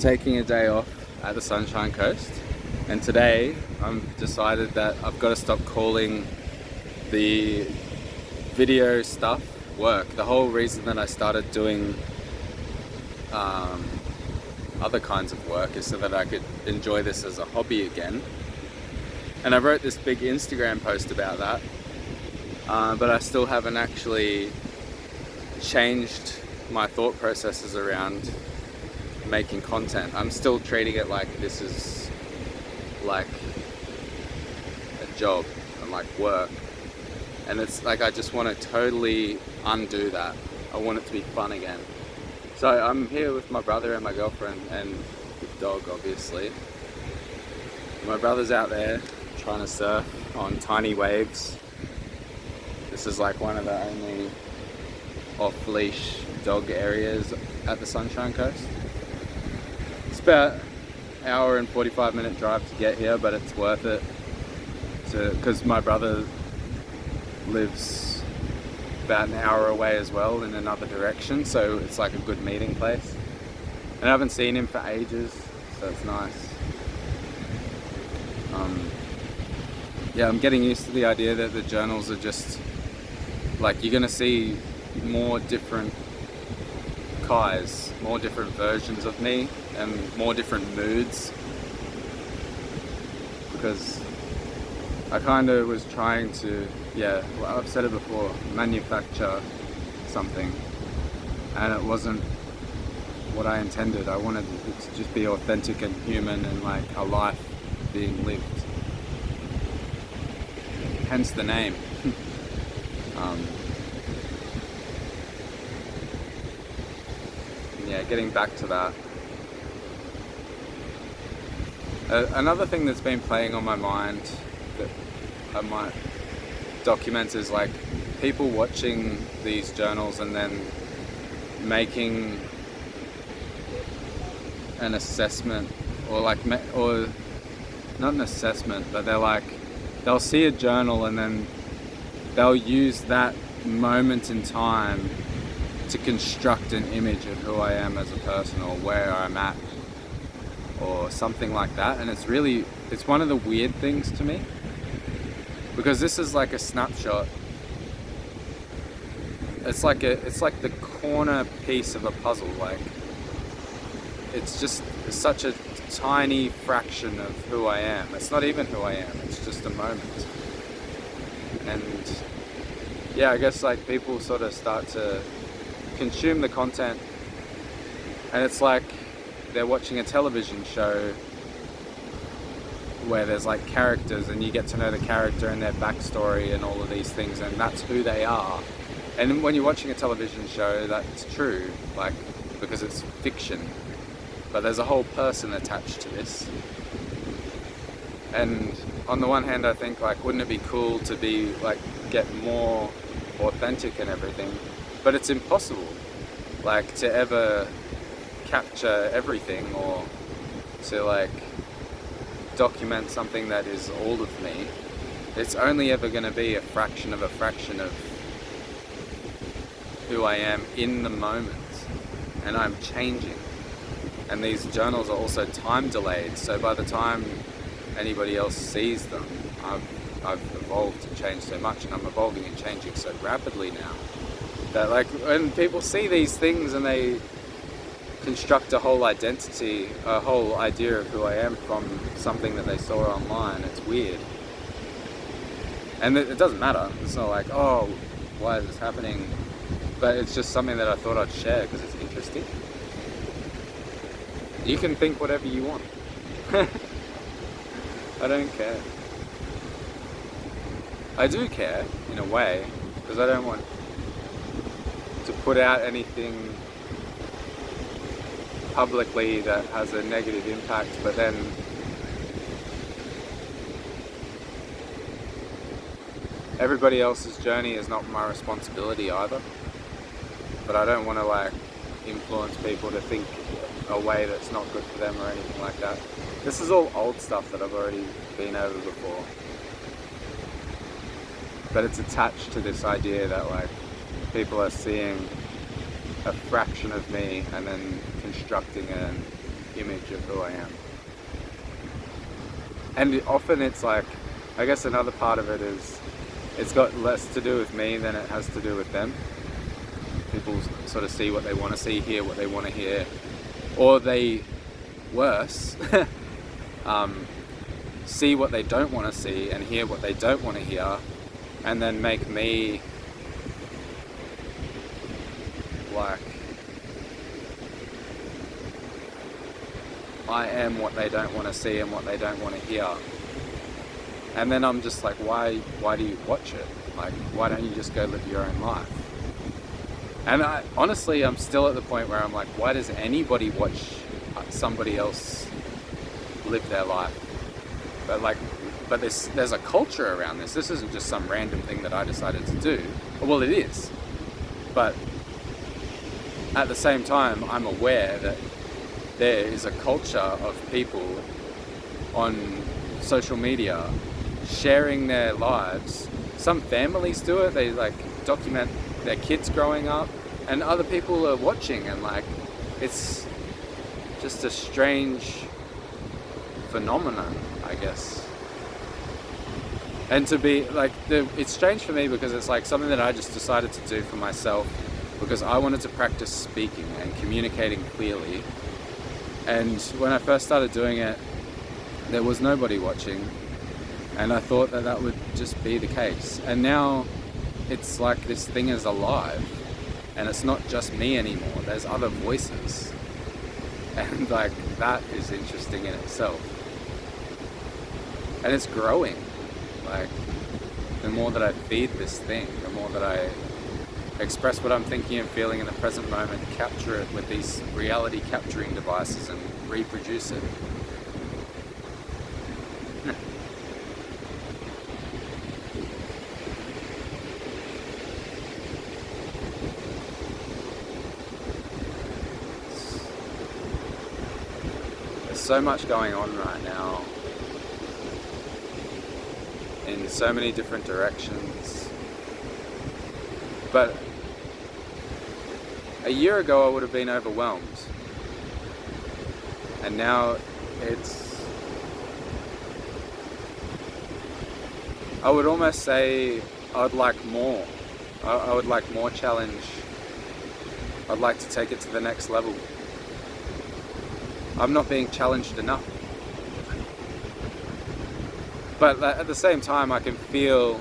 taking a day off at the Sunshine Coast, and today I've decided that I've got to stop calling the video stuff work. The whole reason that I started doing other kinds of work is so that I could enjoy this as a hobby again. And I wrote this big Instagram post about that, but I still haven't actually changed my thought processes around making content. I'm still treating it like this is like a job and like work, and it's like I just want to totally undo that. I want it to be fun again. So I'm here with my brother and my girlfriend and the dog, obviously. My brother's out there trying to surf on tiny waves. This is like one of the only off-leash dog areas at the Sunshine Coast. It's about an hour and 45-minute drive to get here, but it's worth it because my brother lives about an hour away as well in another direction, so it's like a good meeting place. And I haven't seen him for ages, so it's nice. Yeah, I'm getting used to the idea that the journals are just like, you're gonna see more different Kais, more different versions of me and more different moods, because I kind of was trying to, well, I've said it before, manufacture something, and it wasn't what I intended. I wanted it to just be authentic and human and like a life being lived. Hence the name. Yeah, getting back to that. Another thing that's been playing on my mind that I might document is like people watching these journals and then making an assessment, or like, or not an assessment, but they'll see a journal and then they'll use that moment in time to construct an image of who I am as a person or where I'm at or something like that. And it's one of the weird things to me, because this is like a snapshot. It's like the corner piece of a puzzle. Like, it's just such a tiny fraction of who I am. It's not even who I am, it's just a moment. And yeah, I guess like people sort of start to consume the content, and it's like they're watching a television show where there's like characters and you get to know the character and their backstory and all of these things, and that's who they are. And when you're watching a television show, that's true, like, because it's fiction, but there's a whole person attached to this. And on the one hand, I think, like, wouldn't it be cool to be like, get more authentic and everything, but it's impossible, like, to ever capture everything or to like document something that is all of me. It's only ever going to be a fraction of who I am in the moment, and I'm changing. And these journals are also time delayed, so by the time anybody else sees them, I've evolved and changed so much, and I'm evolving and changing so rapidly now that, like, when people see these things and they construct a whole identity, a whole idea of who I am from something that they saw online, it's weird. And it doesn't matter. It's not like, oh, why is this happening? But it's just something that I thought I'd share because it's interesting. You can think whatever you want. I don't care. I do care, in a way, because I don't want to put out anything publicly that has a negative impact, but then everybody else's journey is not my responsibility either. But I don't want to like influence people to think a way that's not good for them or anything like that. This is all old stuff that I've already been over before, but it's attached to this idea that like people are seeing a fraction of me and then constructing image of who I am. And often it's like, I guess another part of it is it's got less to do with me than it has to do with them. People sort of see what they want to see, hear what they want to hear, or they, worse, see what they don't want to see and hear what they don't want to hear, and then make me like I am what they don't want to see and what they don't want to hear. And then I'm just like, why do you watch it? Like, why don't you just go live your own life? And honestly, I'm still at the point where I'm like, why does anybody watch somebody else live their life? But there's a culture around this. This isn't just some random thing that I decided to do. Well, it is. But at the same time, I'm aware that there is a culture of people on social media sharing their lives. Some families do it. They like document their kids growing up, and other people are watching, and like it's just a strange phenomenon, I guess. And to be like, it's strange for me because it's like something that I just decided to do for myself because I wanted to practice speaking and communicating clearly. And when I first started doing it, there was nobody watching, and I thought that that would just be the case. And now it's like this thing is alive, and it's not just me anymore. There's other voices, and like that is interesting in itself. And it's growing. Like, the more that I feed this thing, the more that I express what I'm thinking and feeling in the present moment, capture it with these reality capturing devices and reproduce it. There's so much going on right now in so many different directions. But a year ago I would have been overwhelmed. And now I would almost say I'd like more. I would like more challenge. I'd like to take it to the next level. I'm not being challenged enough. But at the same time, I can feel,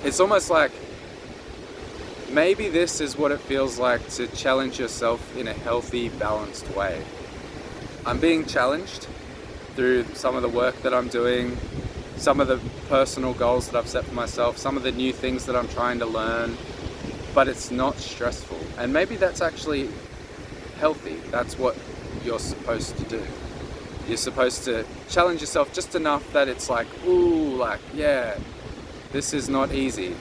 it's almost like maybe this is what it feels like to challenge yourself in a healthy, balanced way. I'm being challenged through some of the work that I'm doing, some of the personal goals that I've set for myself, some of the new things that I'm trying to learn, but it's not stressful. And maybe that's actually healthy. That's what you're supposed to do. You're supposed to challenge yourself just enough that it's like, ooh, like, yeah, this is not easy.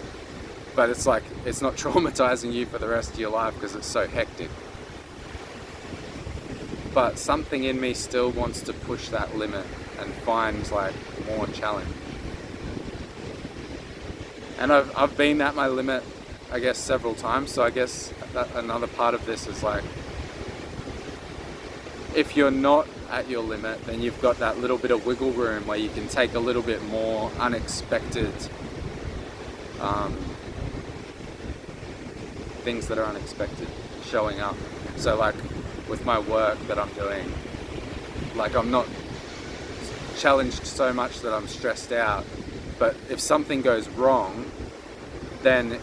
But it's like, it's not traumatizing you for the rest of your life because it's so hectic. But something in me still wants to push that limit and find like more challenge. And I've been at my limit, I guess, several times. So I guess that another part of this is like, if you're not at your limit, then you've got that little bit of wiggle room where you can take a little bit more unexpected things that are unexpected showing up. So like with my work that I'm doing, like I'm not challenged so much that I'm stressed out, but if something goes wrong, then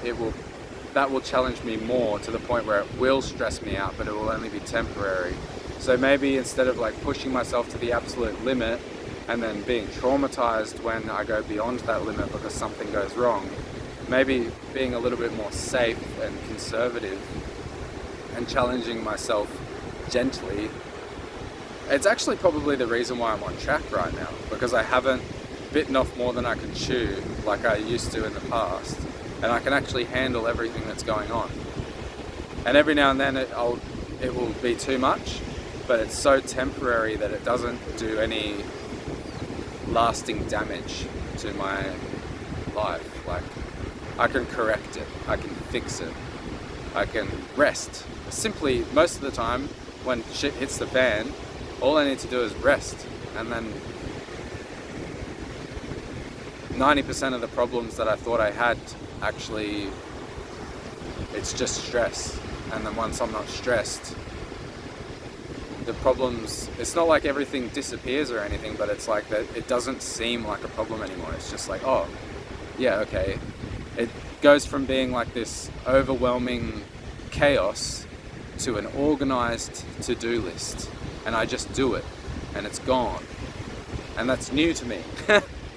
that will challenge me more to the point where it will stress me out, but it will only be temporary. So maybe instead of like pushing myself to the absolute limit and then being traumatized when I go beyond that limit because something goes wrong, maybe being a little bit more safe and conservative and challenging myself gently. It's actually probably the reason why I'm on track right now, because I haven't bitten off more than I can chew like I used to in the past, and I can actually handle everything that's going on. And every now and then it will be too much, but it's so temporary that it doesn't do any lasting damage to my life. Like, I can correct it, I can fix it, I can rest. Simply, most of the time, when shit hits the fan, all I need to do is rest, and then 90% of the problems that I thought I had, actually, it's just stress. And then once I'm not stressed, the problems, it's not like everything disappears or anything, but it's like that it doesn't seem like a problem anymore. It's just like, oh, yeah, okay. It goes from being like this overwhelming chaos to an organized to-do list, and I just do it, and it's gone. And that's new to me.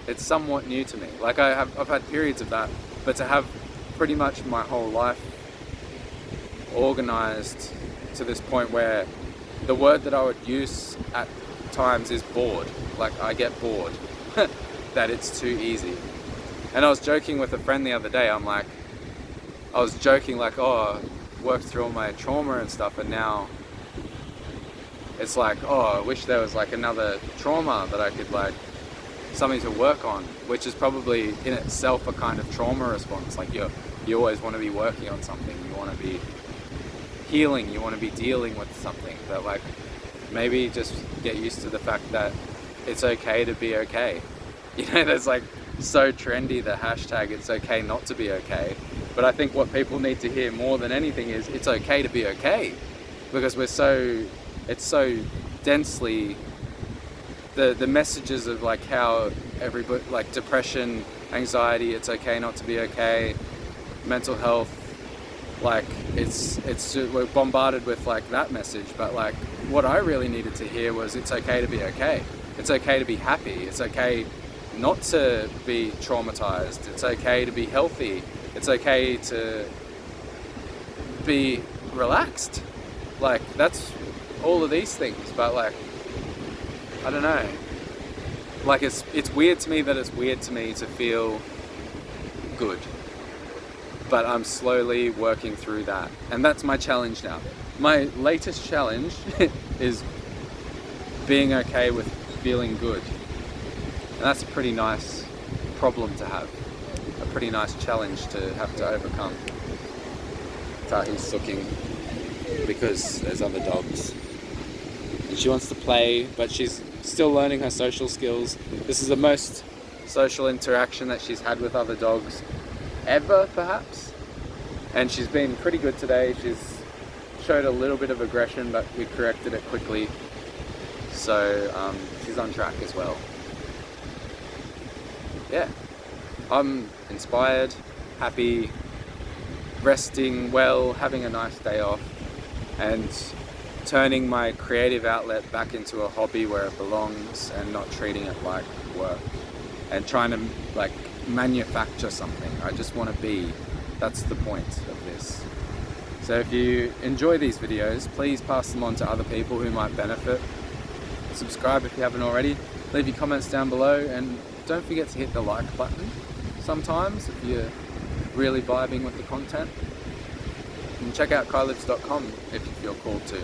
It's somewhat new to me. Like I've had periods of that, but to have pretty much my whole life organized to this point where the word that I would use at times is bored. Like I get bored that it's too easy. And I was joking with a friend the other day. I was joking like, oh, I worked through all my trauma and stuff, and now it's like, oh, I wish there was like another trauma that I could like, something to work on, which is probably in itself a kind of trauma response. Like you always want to be working on something, you want to be healing, you want to be dealing with something, but like maybe just get used to the fact that it's okay to be okay. You know, there's like so trendy the hashtag it's okay not to be okay, but I think what people need to hear more than anything is it's okay to be okay, because it's so densely the messages of like how everybody, like depression, anxiety, it's okay not to be okay, mental health, like we're bombarded with like that message. But like what I really needed to hear was it's okay to be okay. It's okay to be happy. It's okay not to be traumatized. It's okay to be healthy. It's okay to be relaxed. Like that's all of these things, but like I don't know. Like it's weird to me that it's weird to me to feel good. But I'm slowly working through that. And that's my challenge now. My latest challenge is being okay with feeling good. And that's a pretty nice problem to have. A pretty nice challenge to have to overcome. Tahi's sooking because there's other dogs. And she wants to play, but she's still learning her social skills. This is the most social interaction that she's had with other dogs ever, perhaps. And she's been pretty good today. She's showed a little bit of aggression, but we corrected it quickly. So she's on track as well. Yeah, I'm inspired, happy, resting well, having a nice day off, and turning my creative outlet back into a hobby where it belongs, and not treating it like work and trying to like manufacture something. I just want to be. That's the point of this. So if you enjoy these videos, please pass them on to other people who might benefit. Subscribe if you haven't already. Leave your comments down below, and don't forget to hit the like button sometimes if you're really vibing with the content. And check out kailibs.com if you feel called to.